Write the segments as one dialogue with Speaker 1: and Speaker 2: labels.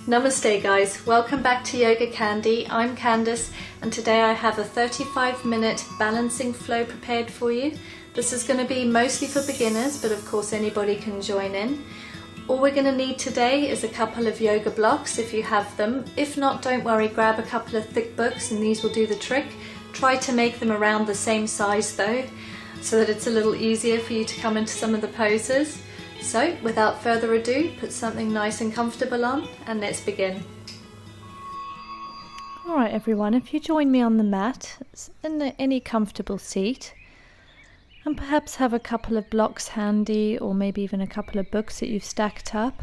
Speaker 1: Namaste guys, welcome back to Yoga Candy. I'm Candice and today I have a 35-minute balancing flow prepared for you. This is going to be mostly for beginners, but of course anybody can join in. All we're going to need today is a couple of yoga blocks if you have them. If not, don't worry, grab a couple of thick books and these will do the trick. Try to make them around the same size though, so that it's a little easier for you to come into some of the poses. So, without further ado, put something nice and comfortable on and let's begin.
Speaker 2: Alright everyone, if you join me on the mat, in any comfortable seat, and perhaps have a couple of blocks handy or maybe even a couple of books that you've stacked up.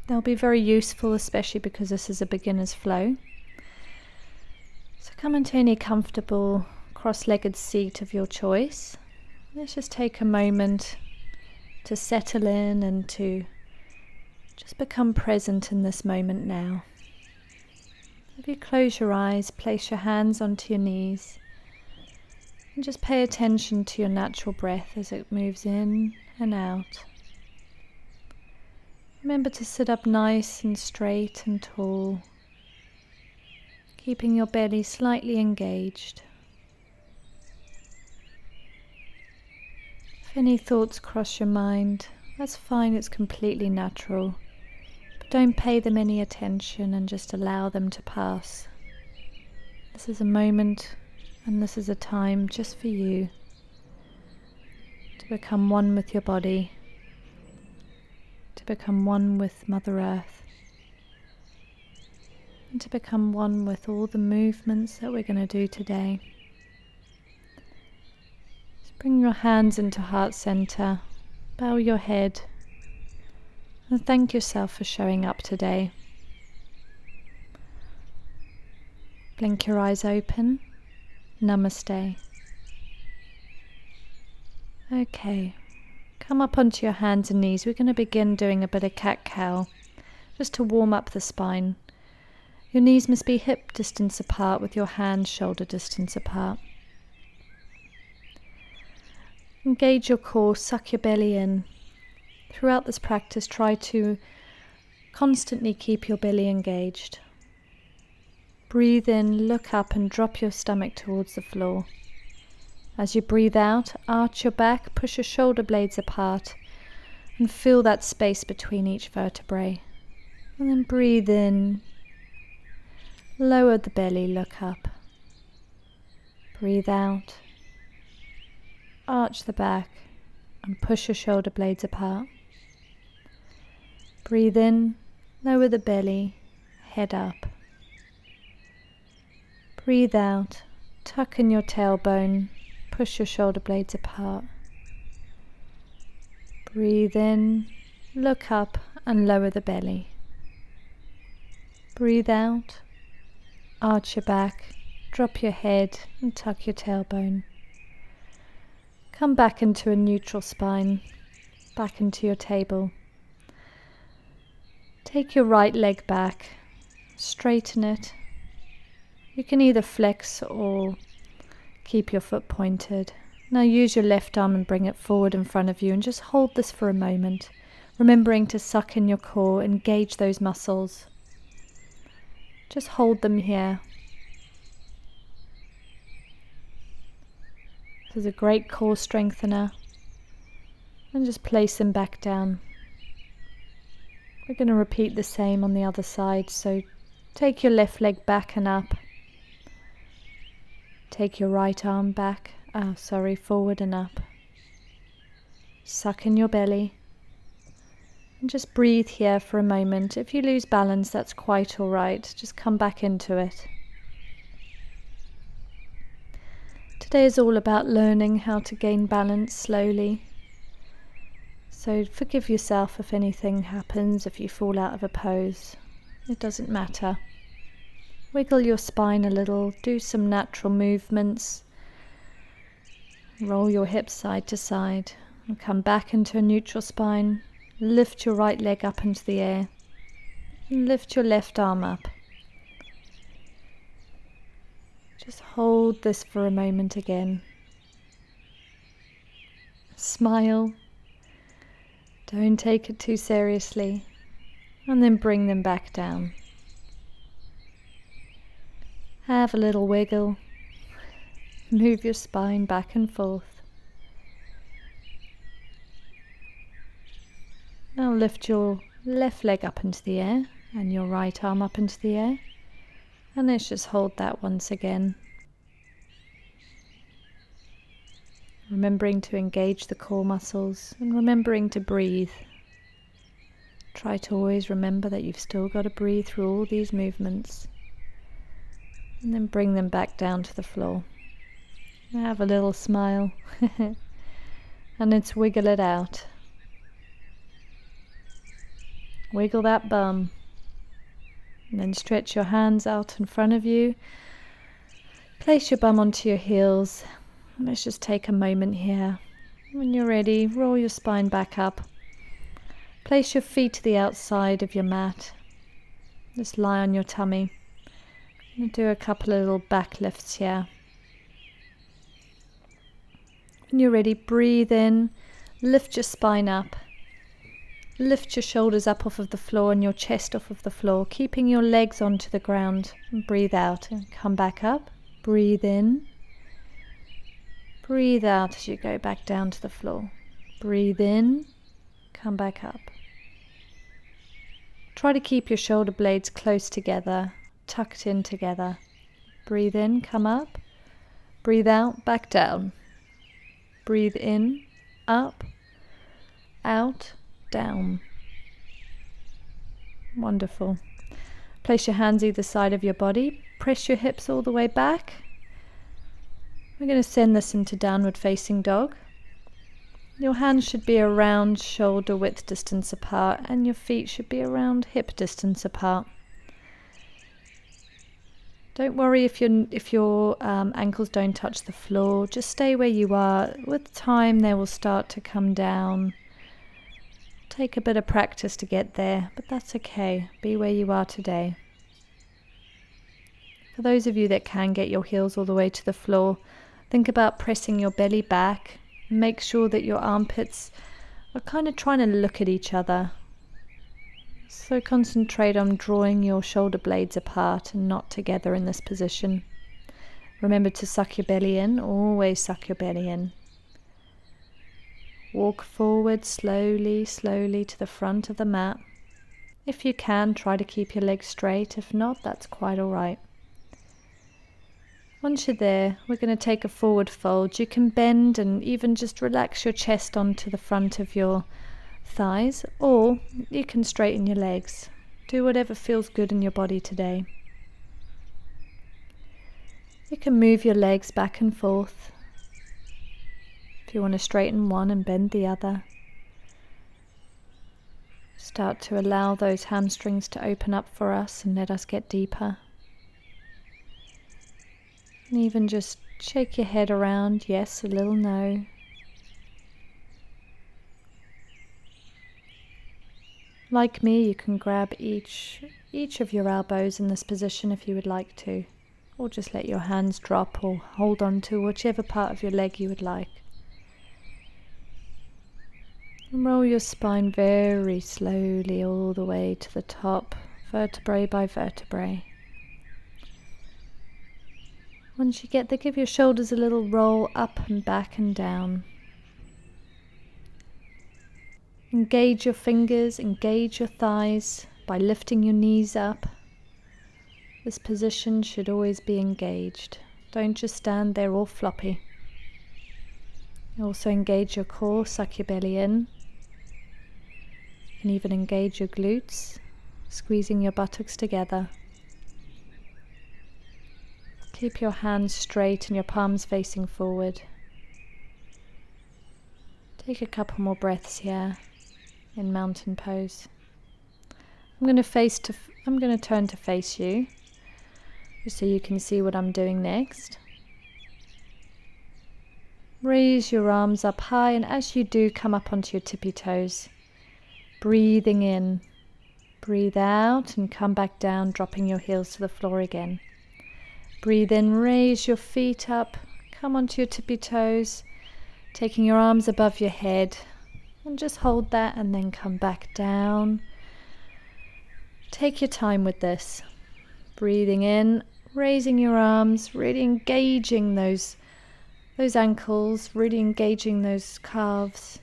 Speaker 2: They'll be very useful, especially because this is a beginner's flow. So come into any comfortable cross-legged seat of your choice. Let's just take a moment to settle in and to just become present in this moment now. If you close your eyes, place your hands onto your knees and just pay attention to your natural breath as it moves in and out. Remember to sit up nice and straight and tall, keeping your belly slightly engaged. If any thoughts cross your mind, that's fine, it's completely natural. But don't pay them any attention and just allow them to pass. This is a moment and this is a time just for you to become one with your body, to become one with Mother Earth, and to become one with all the movements that we're going to do today. Bring your hands into heart center, bow your head, and thank yourself for showing up today. Blink your eyes open. Namaste. Okay, come up onto your hands and knees. We're going to begin doing a bit of cat-cow, just to warm up the spine. Your knees must be hip distance apart with your hands shoulder distance apart. Engage your core, suck your belly in. Throughout this practice, try to constantly keep your belly engaged. Breathe in, look up and drop your stomach towards the floor. As you breathe out, arch your back, push your shoulder blades apart and feel that space between each vertebrae. And then breathe in, lower the belly, look up. Breathe out. Arch the back and push your shoulder blades apart. Breathe in, lower the belly, head up. Breathe out, tuck in your tailbone, push your shoulder blades apart. Breathe in, look up and lower the belly. Breathe out, arch your back, drop your head and tuck your tailbone. Come back into a neutral spine, back into your table. Take your right leg back, straighten it. You can either flex or keep your foot pointed. Now use your left arm and bring it forward in front of you and just hold this for a moment, remembering to suck in your core, engage those muscles. Just hold them here. This is a great core strengthener, and just place them back down. We're going to repeat the same on the other side, so take your left leg back and up. Take your right arm back, forward and up. Suck in your belly and just breathe here for a moment. If you lose balance, that's quite all right. Just come back into it. Today is all about learning how to gain balance slowly. So forgive yourself if anything happens, if you fall out of a pose. It doesn't matter. Wiggle your spine a little, do some natural movements. Roll your hips side to side and come back into a neutral spine. Lift your right leg up into the air and lift your left arm up. Just hold this for a moment again. Smile. Don't take it too seriously. And then bring them back down. Have a little wiggle. Move your spine back and forth. Now lift your left leg up into the air and your right arm up into the air. And let's just hold that once again. Remembering to engage the core muscles and remembering to breathe. Try to always remember that you've still got to breathe through all these movements. And then bring them back down to the floor. Have a little smile. And let's wiggle it out. Wiggle that bum. And then stretch your hands out in front of you. Place your bum onto your heels. Let's just take a moment here. When you're ready, roll your spine back up. Place your feet to the outside of your mat. Just lie on your tummy. I'm going to do a couple of little back lifts here. When you're ready, breathe in, lift your spine up. Lift your shoulders up off of the floor and your chest off of the floor, keeping your legs onto the ground. And breathe out and come back up. Breathe in. Breathe out as you go back down to the floor. Breathe in, come back up. Try to keep your shoulder blades close together, tucked in together. Breathe in, come up. Breathe out, back down. Breathe in, up, out, down. Wonderful. Place your hands either side of your body. Press your hips all the way back. We're going to send this into downward facing dog. Your hands should be around shoulder width distance apart and your feet should be around hip distance apart. Don't worry if your ankles don't touch the floor. Just stay where you are. With time they will start to come down. Take a bit of practice to get there, but that's okay. Be where you are today. For those of you that can get your heels all the way to the floor, think about pressing your belly back. Make sure that your armpits are kind of trying to look at each other. So concentrate on drawing your shoulder blades apart and not together in this position. Remember to suck your belly in, always suck your belly in. Walk forward slowly, slowly to the front of the mat. If you can, try to keep your legs straight. If not, that's quite all right. Once you're there, we're going to take a forward fold. You can bend and even just relax your chest onto the front of your thighs, or you can straighten your legs. Do whatever feels good in your body today. You can move your legs back and forth. If you want to straighten one and bend the other. Start to allow those hamstrings to open up for us and let us get deeper. And even just shake your head around, yes, a little no. Like me, you can grab each of your elbows in this position if you would like to, or just let your hands drop or hold on to whichever part of your leg you would like. And roll your spine very slowly all the way to the top, vertebrae by vertebrae. Once you get there, give your shoulders a little roll up and back and down. Engage your fingers, engage your thighs by lifting your knees up. This position should always be engaged. Don't just stand there all floppy. Also engage your core, suck your belly in. You can even engage your glutes, squeezing your buttocks together. Keep your hands straight and your palms facing forward. Take a couple more breaths here in mountain pose. I'm going to turn to face you, just so you can see what I'm doing next. Raise your arms up high, and as you do, come up onto your tippy toes. Breathing in, breathe out and come back down, dropping your heels to the floor again. Breathe in, raise your feet up, come onto your tippy toes, taking your arms above your head, and just hold that and then come back down. Take your time with this. Breathing in, raising your arms, really engaging those ankles, really engaging those calves.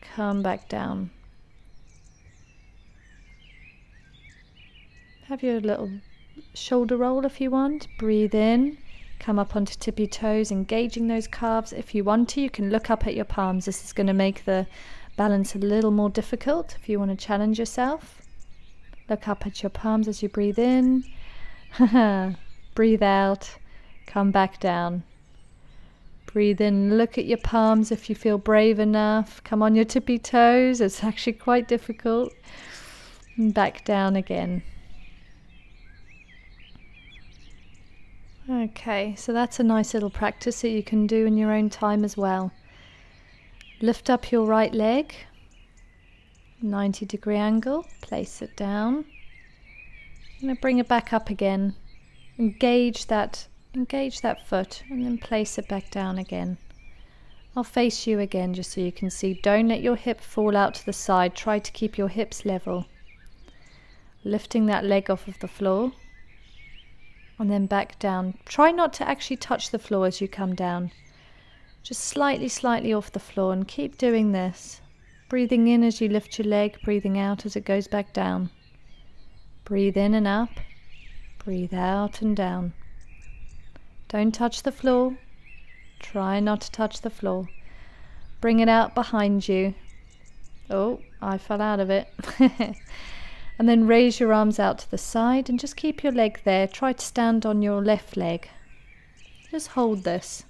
Speaker 2: Come back down. Have your little shoulder roll if you want. Breathe in, come up onto tippy toes, engaging those calves. If you want to, you can look up at your palms. This is going to make the balance a little more difficult if you want to challenge yourself. Look up at your palms as you breathe in. Breathe out, come back down. Breathe in, look at your palms if you feel brave enough. Come on your tippy toes, it's actually quite difficult. And back down again. Okay, so that's a nice little practice that you can do in your own time as well. Lift up your right leg, 90-degree angle, place it down. I'm going to bring it back up again. Engage that foot and then place it back down again. I'll face you again just so you can see. Don't let your hip fall out to the side. Try to keep your hips level. Lifting that leg off of the floor and then back down. Try not to actually touch the floor as you come down. Just slightly off the floor, and keep doing this. Breathing in as you lift your leg, breathing out as it goes back down. Breathe in and up, breathe out and down. Don't touch the floor. Try not to touch the floor. Bring it out behind you. Oh, I fell out of it. And then raise your arms out to the side and just keep your leg there. Try to stand on your left leg. Just hold this.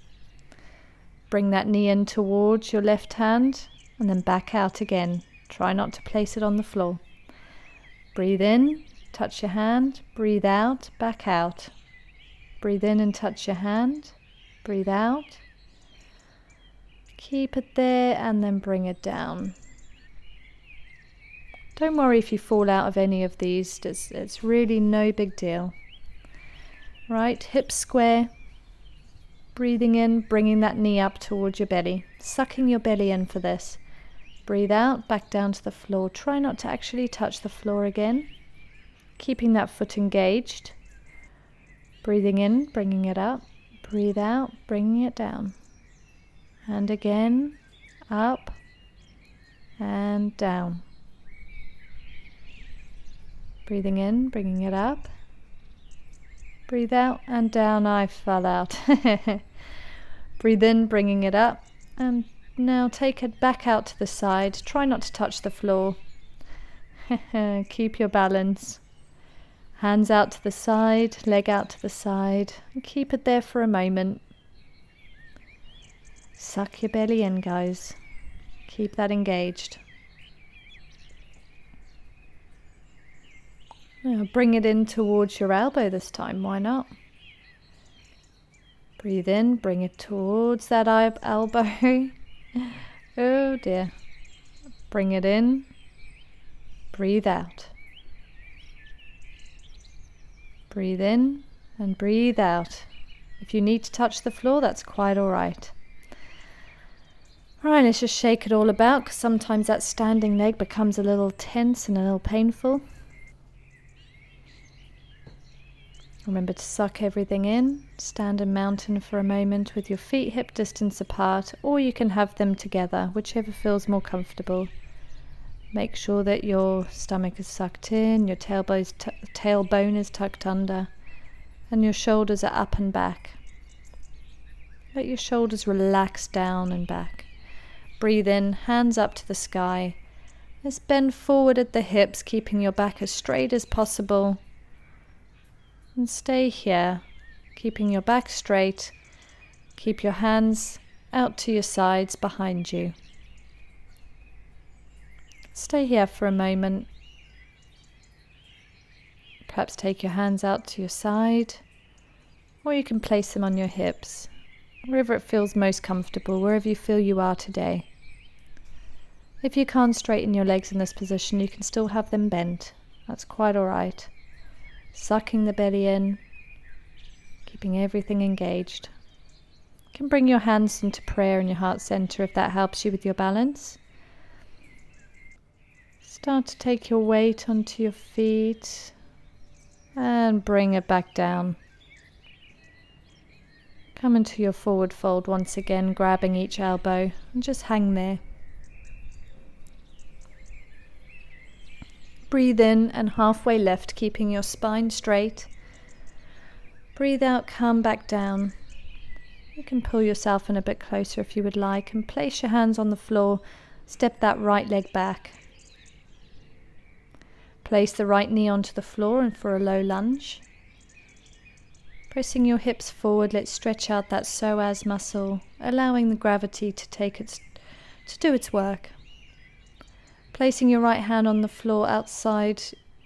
Speaker 2: Bring that knee in towards your left hand and then back out again. Try not to place it on the floor. Breathe in, touch your hand, breathe out, back out. Breathe in and touch your hand, breathe out. Keep it there and then bring it down. Don't worry if you fall out of any of these, it's really no big deal. Right, hips square. Breathing in, bringing that knee up towards your belly, sucking your belly in for this. Breathe out, back down to the floor. Try not to actually touch the floor again. Keeping that foot engaged. Breathing in, bringing it up. Breathe out, bringing it down. And again, up and down. Breathing in, bringing it up. Breathe out and down. I fell out. Breathe in, bringing it up. And now take it back out to the side. Try not to touch the floor. Keep your balance. Hands out to the side, leg out to the side. And keep it there for a moment. Suck your belly in, guys. Keep that engaged. Now bring it in towards your elbow this time, why not? Breathe in, bring it towards that elbow. Oh dear. Bring it in, breathe out. Breathe in and breathe out. If you need to touch the floor, that's quite all right. All right, let's just shake it all about, because sometimes that standing leg becomes a little tense and a little painful. Remember to suck everything in. Stand in mountain for a moment with your feet hip distance apart, or you can have them together, whichever feels more comfortable. Make sure that your stomach is sucked in, your tailbone is tucked under, and your shoulders are up and back. Let your shoulders relax down and back. Breathe in, hands up to the sky. Let's bend forward at the hips, keeping your back as straight as possible. And stay here, keeping your back straight. Keep your hands out to your sides behind you. Stay here for a moment. Perhaps take your hands out to your side, or you can place them on your hips, wherever it feels most comfortable, wherever you feel you are today. If you can't straighten your legs in this position, you can still have them bent. That's quite all right. Sucking the belly in, keeping everything engaged. You can bring your hands into prayer in your heart center if that helps you with your balance. Start to take your weight onto your feet and bring it back down. Come into your forward fold once again, grabbing each elbow, and just hang there. Breathe in and halfway lift, keeping your spine straight. Breathe out, come back down. You can pull yourself in a bit closer if you would like, and place your hands on the floor. Step that right leg back. Place the right knee onto the floor and for a low lunge. Pressing your hips forward, let's stretch out that psoas muscle, allowing the gravity to do its work. Placing your right hand on the floor outside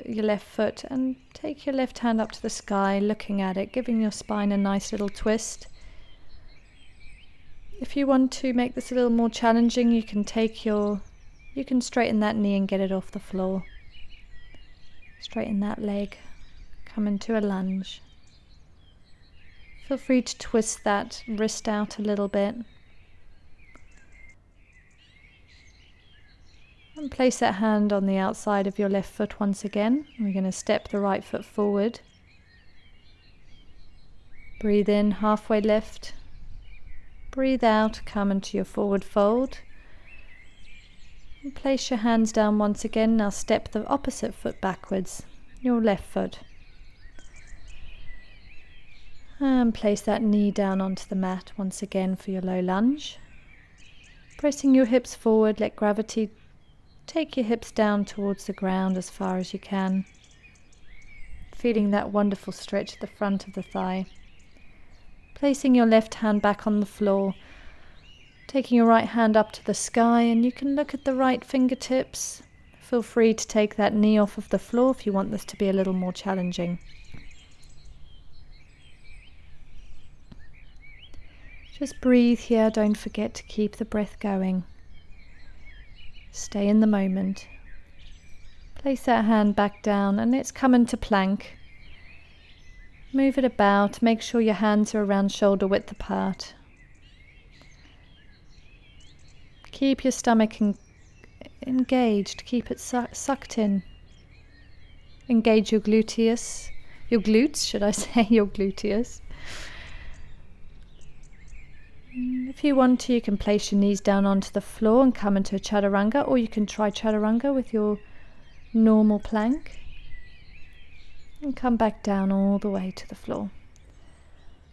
Speaker 2: your left foot, and take your left hand up to the sky, looking at it, giving your spine a nice little twist. If you want to make this a little more challenging, you can straighten that knee and get it off the floor. Straighten that leg, come into a lunge. Feel free to twist that wrist out a little bit. And place that hand on the outside of your left foot once again. We're going to step the right foot forward. Breathe in, halfway lift. Breathe out, come into your forward fold. And place your hands down once again. Now step the opposite foot backwards, your left foot. And place that knee down onto the mat once again for your low lunge. Pressing your hips forward, let gravity take your hips down towards the ground as far as you can. Feeling that wonderful stretch at the front of the thigh. Placing your left hand back on the floor. Taking your right hand up to the sky, and you can look at the right fingertips. Feel free to take that knee off of the floor if you want this to be a little more challenging. Just breathe here, don't forget to keep the breath going. Stay in the moment. Place that hand back down and let's come into plank. Move it about, make sure your hands are around shoulder width apart. Keep your stomach engaged, keep it sucked in. Engage your glutes, should I say, your gluteus. If you want to, you can place your knees down onto the floor and come into a chaturanga, or you can try chaturanga with your normal plank and come back down all the way to the floor.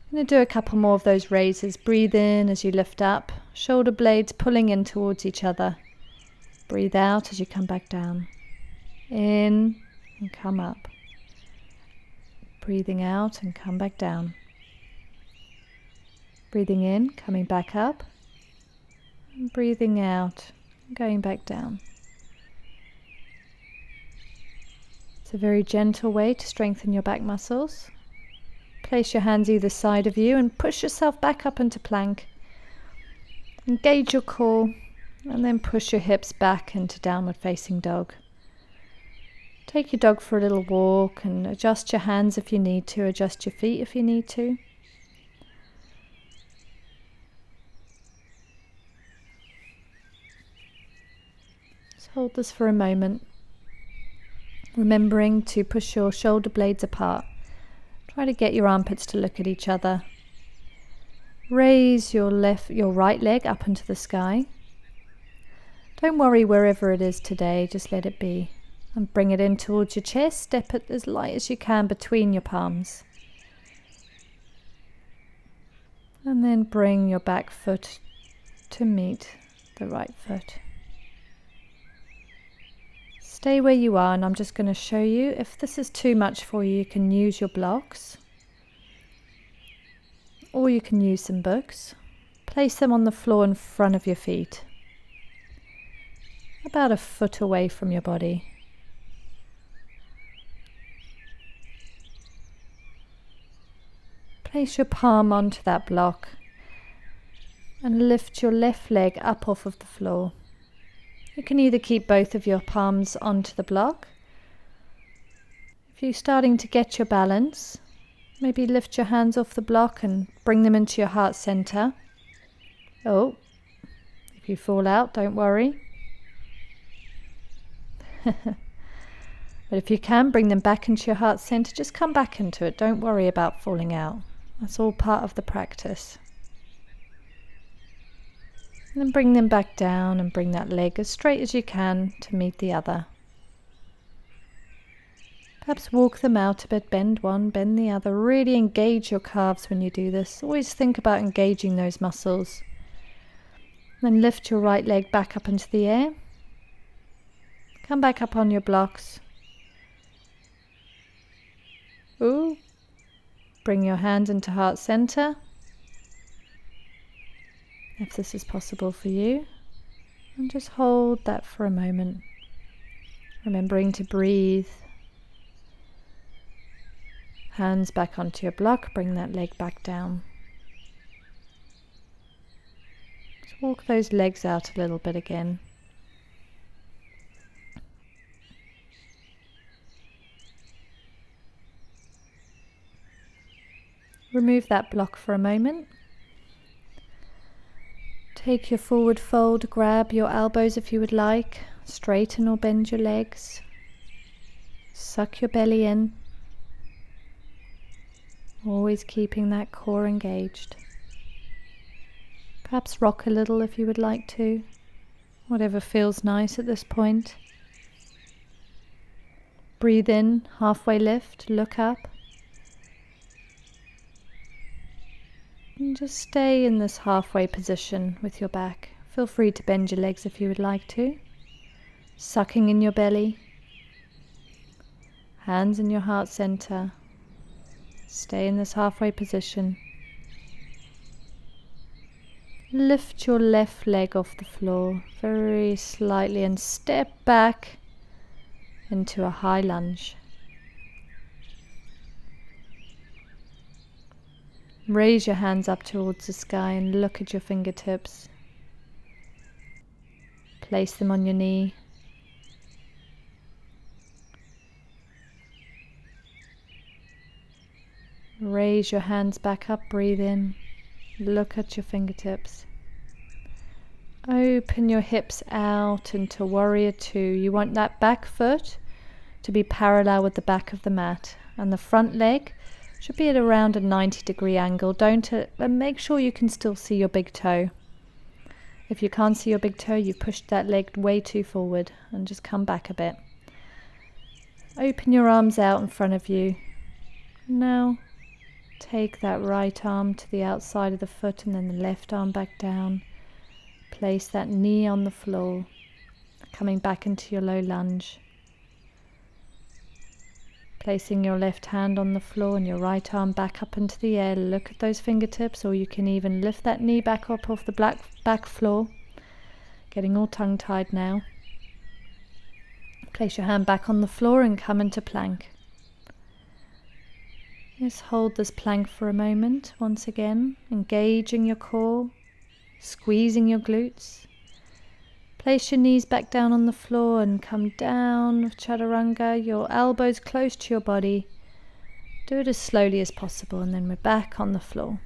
Speaker 2: I'm going to do a couple more of those raises. Breathe in as you lift up, shoulder blades pulling in towards each other. Breathe out as you come back down. In and come up. Breathing out and come back down. Breathing in, coming back up, and breathing out, going back down. It's a very gentle way to strengthen your back muscles. Place your hands either side of you and push yourself back up into plank. Engage your core and then push your hips back into downward facing dog. Take your dog for a little walk and adjust your hands if you need to, adjust your feet if you need to. Hold this for a moment, remembering to push your shoulder blades apart. Try to get your armpits to look at each other. Raise your right leg up into the sky. Don't worry wherever it is today, just let it be. And bring it in towards your chest, step it as light as you can between your palms. And then bring your back foot to meet the right foot. Stay where you are, and I'm just going to show you, if this is too much for you, you can use your blocks or you can use some books. Place them on the floor in front of your feet, about a foot away from your body. Place your palm onto that block and lift your left leg up off of the floor. You can either keep both of your palms onto the block. If you're starting to get your balance, maybe lift your hands off the block and bring them into your heart center. Oh, if you fall out, don't worry. But if you can, bring them back into your heart center. Just come back into it. Don't worry about falling out. That's all part of the practice. And then bring them back down and bring that leg as straight as you can to meet the other. Perhaps walk them out a bit, bend one, bend the other. Really engage your calves when you do this. Always think about engaging those muscles. Then lift your right leg back up into the air. Come back up on your blocks. Ooh. Bring your hands into heart center, if this is possible for you. And just hold that for a moment. Remembering to breathe. Hands back onto your block, bring that leg back down. Just walk those legs out a little bit again. Remove that block for a moment. Take your forward fold, grab your elbows if you would like, straighten or bend your legs, suck your belly in. Always keeping that core engaged. Perhaps rock a little if you would like to, whatever feels nice at this point. Breathe in, halfway lift, look up. And just stay in this halfway position with your back. Feel free to bend your legs if you would like to. Sucking in your belly. Hands in your heart center. Stay in this halfway position. Lift your left leg off the floor very slightly and step back into a high lunge. Raise your hands up towards the sky and look at your fingertips. Place them on your knee. Raise your hands back up, breathe in. Look at your fingertips. Open your hips out into Warrior Two. You want that back foot to be parallel with the back of the mat, and the front leg should be at around a 90-degree angle. Make sure you can still see your big toe. If you can't see your big toe, you've pushed that leg way too forward, and just come back a bit. Open your arms out in front of you. Now take that right arm to the outside of the foot and then the left arm back down. Place that knee on the floor, coming back into your low lunge. Placing your left hand on the floor and your right arm back up into the air. Look at those fingertips, or you can even lift that knee back up off the back floor. Getting all tongue-tied now. Place your hand back on the floor and come into plank. Just hold this plank for a moment, once again, engaging your core, squeezing your glutes. Place your knees back down on the floor and come down with Chaturanga, your elbows close to your body. Do it as slowly as possible, and then we're back on the floor.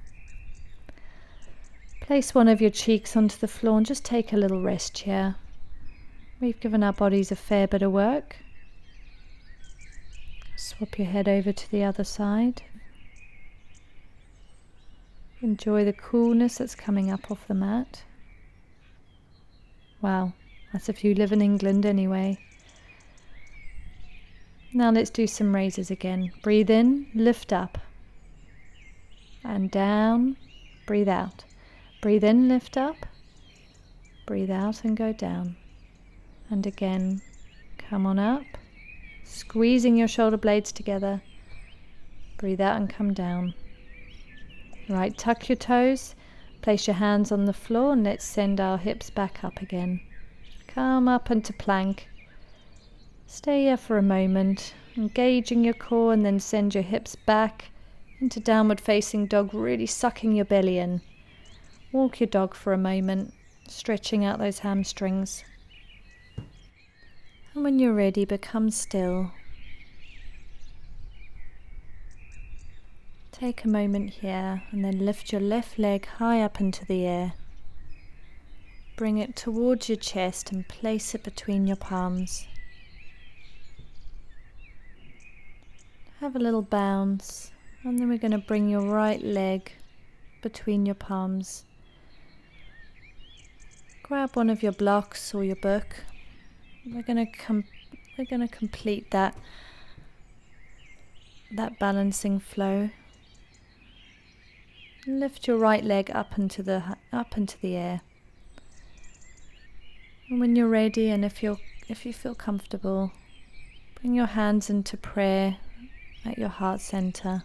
Speaker 2: Place one of your cheeks onto the floor and just take a little rest here. We've given our bodies a fair bit of work. Swap your head over to the other side. Enjoy the coolness that's coming up off the mat. Wow, that's if you live in England anyway. Now let's do some raises again. Breathe in, lift up. And down, breathe out. Breathe in, lift up. Breathe out and go down. And again, come on up. Squeezing your shoulder blades together. Breathe out and come down. Right, tuck your toes. Place your hands on the floor and let's send our hips back up again. Come up into plank. Stay here for a moment, engaging your core, and then send your hips back into downward facing dog, really sucking your belly in. Walk your dog for a moment, stretching out those hamstrings. And when you're ready, become still. Take a moment here and then lift your left leg high up into the air. Bring it towards your chest and place it between your palms. Have a little bounce And then we're going to bring your right leg between your palms. Grab one of your blocks or your book. We're going to complete that balancing flow. Lift your right leg up into the air. And when you're ready, and if you feel comfortable, bring your hands into prayer at your heart center.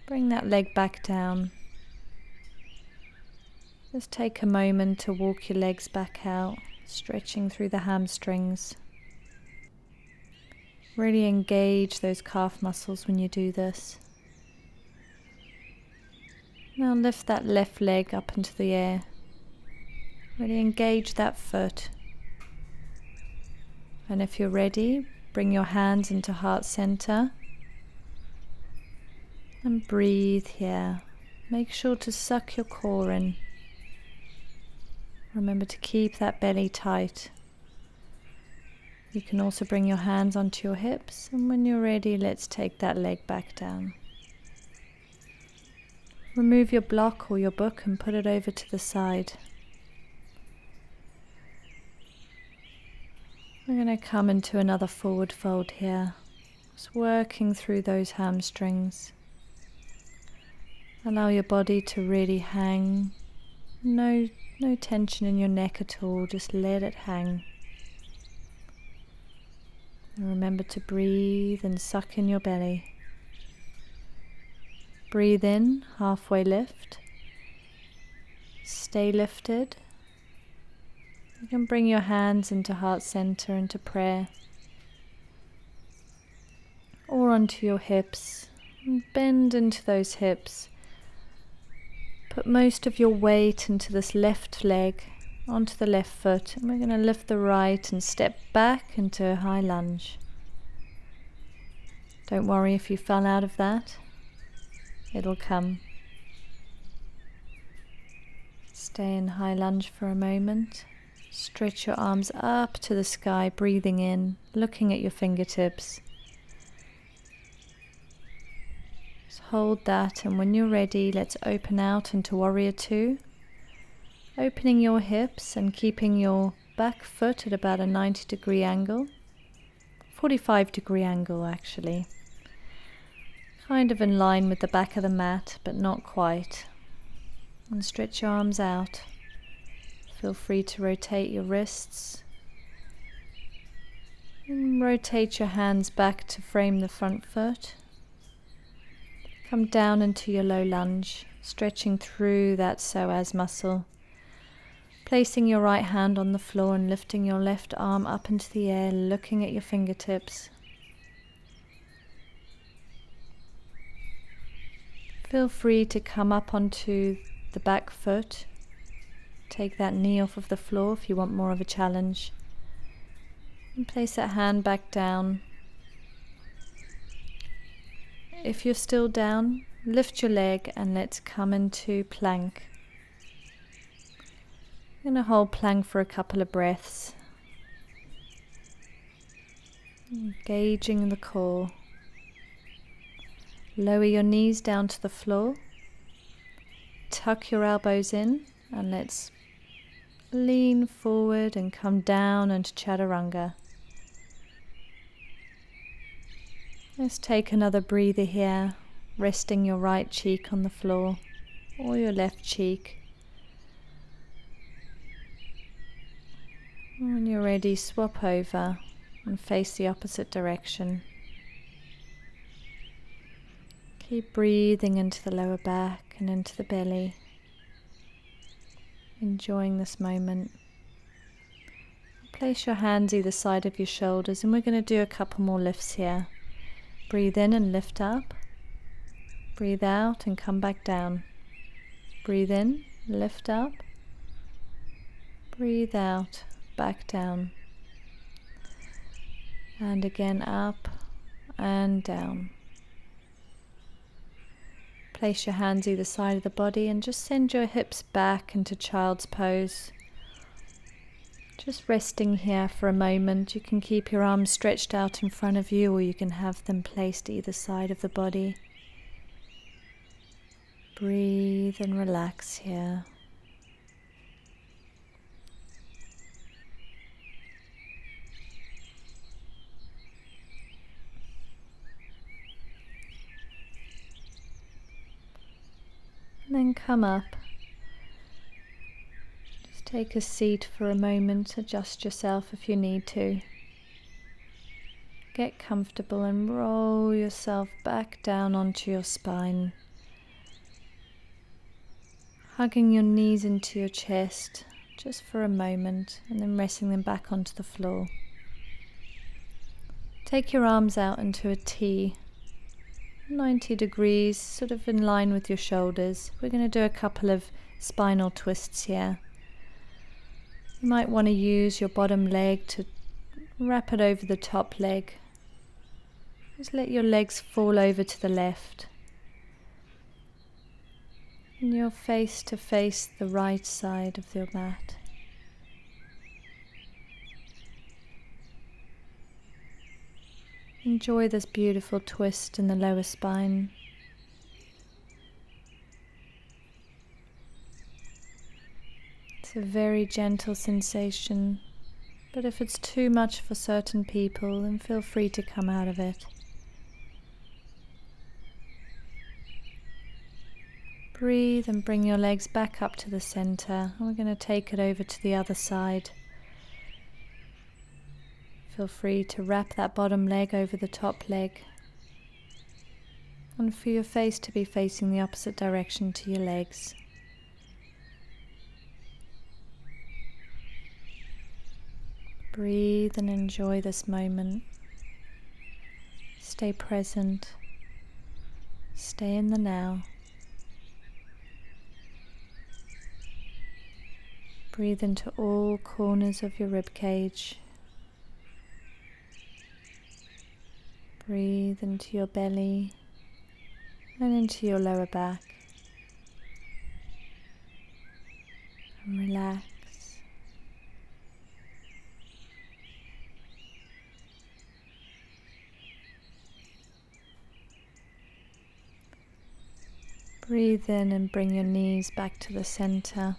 Speaker 2: Bring that leg back down. Just take a moment to walk your legs back out, stretching through the hamstrings. Really engage those calf muscles when you do this. Now lift that left leg up into the air. Really engage that foot. And if you're ready, bring your hands into heart center. And breathe here. Make sure to suck your core in. Remember to keep that belly tight. You can also bring your hands onto your hips, and when you're ready, let's take that leg back down. Remove your block or your book and put it over to the side. We're going to come into another forward fold here, just working through those hamstrings. Allow your body to really hang. No tension in your neck at all, just let it hang. And remember to breathe and suck in your belly. Breathe in, halfway lift. Stay lifted. You can bring your hands into heart center, into prayer. Or onto your hips. And bend into those hips. Put most of your weight into this left leg, onto the left foot, and we're going to lift the right and step back into a high lunge. Don't worry if you fell out of that, it'll come. Stay in high lunge for a moment. Stretch your arms up to the sky, breathing in, looking at your fingertips. Just hold that, and when you're ready, let's open out into Warrior Two. Opening your hips and keeping your back foot at about a 90-degree angle. 45-degree angle actually. Kind of in line with the back of the mat, but not quite. And stretch your arms out. Feel free to rotate your wrists. And rotate your hands back to frame the front foot. Come down into your low lunge, stretching through that psoas muscle. Placing your right hand on the floor and lifting your left arm up into the air, looking at your fingertips. Feel free to come up onto the back foot. Take that knee off of the floor if you want more of a challenge. And place that hand back down. If you're still down, lift your leg and let's come into plank. I'm going to hold plank for a couple of breaths. Engaging the core. Lower your knees down to the floor. Tuck your elbows in and let's lean forward and come down into Chaturanga. Let's take another breather here, resting your right cheek on the floor or your left cheek. When you're ready, swap over and face the opposite direction. Keep breathing into the lower back and into the belly. Enjoying this moment. Place your hands either side of your shoulders and we're going to do a couple more lifts here. Breathe in and lift up. Breathe out and come back down. Breathe in, lift up. Breathe out. Back down, and again up and down. Place your hands either side of the body and just send your hips back into child's pose. Just resting here for a moment. You can keep your arms stretched out in front of you, or you can have them placed either side of the body. Breathe and relax here. And then come up. Just take a seat for a moment, adjust yourself if you need to. Get comfortable and roll yourself back down onto your spine. Hugging your knees into your chest just for a moment and then resting them back onto the floor. Take your arms out into a T, 90 degrees, sort of in line with your shoulders. We're going to do a couple of spinal twists here. You might want to use your bottom leg to wrap it over the top leg. Just let your legs fall over to the left. And you're face to face the right side of your mat. Enjoy this beautiful twist in the lower spine. It's a very gentle sensation, but if it's too much for certain people, then feel free to come out of it. Breathe and bring your legs back up to the center, and we're going to take it over to the other side. Feel free to wrap that bottom leg over the top leg, and for your face to be facing the opposite direction to your legs. Breathe and enjoy this moment. Stay present. Stay in the now. Breathe into all corners of your rib cage. Breathe into your belly and into your lower back. And relax. Breathe in and bring your knees back to the center.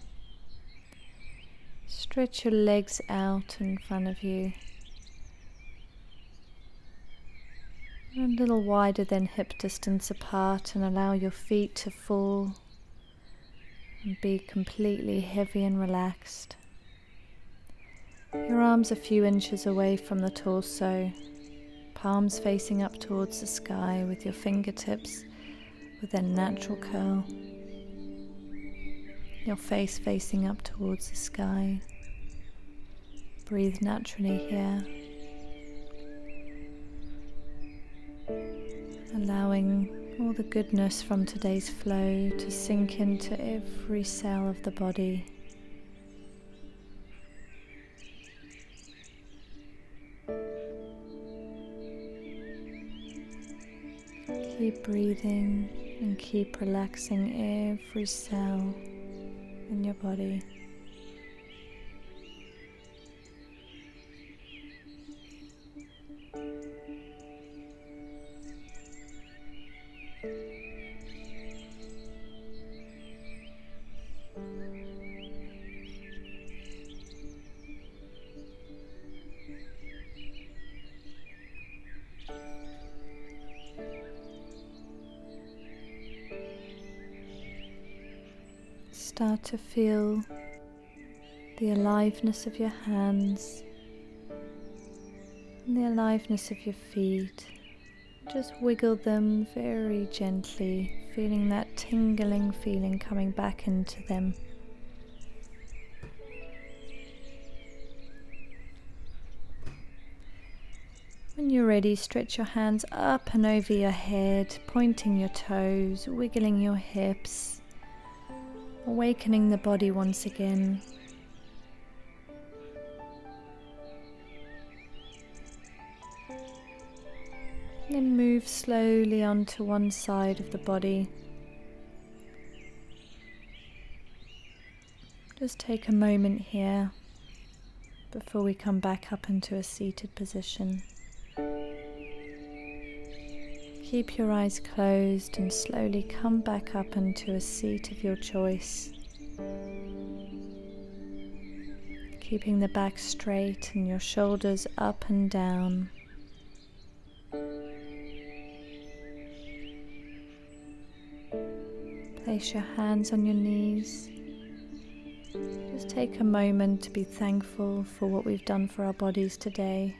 Speaker 2: Stretch your legs out in front of you. A little wider than hip distance apart, and allow your feet to fall and be completely heavy and relaxed. Your arms a few inches away from the torso, palms facing up towards the sky with your fingertips within natural curl. Your face facing up towards the sky. Breathe naturally here. Allowing all the goodness from today's flow to sink into every cell of the body. Keep breathing and keep relaxing every cell in your body. Start to feel the aliveness of your hands and the aliveness of your feet. Just wiggle them very gently, feeling that tingling feeling coming back into them. When you're ready, stretch your hands up and over your head, pointing your toes, wiggling your hips, awakening the body once again. Then move slowly onto one side of the body. Just take a moment here, before we come back up into a seated position. Keep your eyes closed and slowly come back up into a seat of your choice. Keeping the back straight and your shoulders up and down. Place your hands on your knees. Just take a moment to be thankful for what we've done for our bodies today.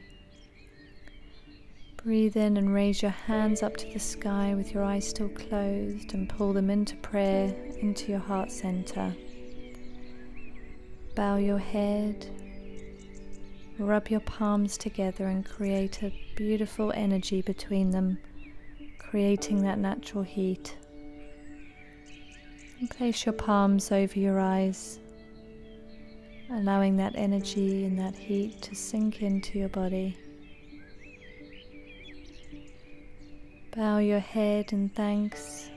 Speaker 2: Breathe in and raise your hands up to the sky with your eyes still closed and pull them into prayer, into your heart center. Bow your head, rub your palms together and create a beautiful energy between them, creating that natural heat. And place your palms over your eyes, allowing that energy and that heat to sink into your body. Bow your head in thanks.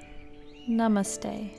Speaker 2: Namaste.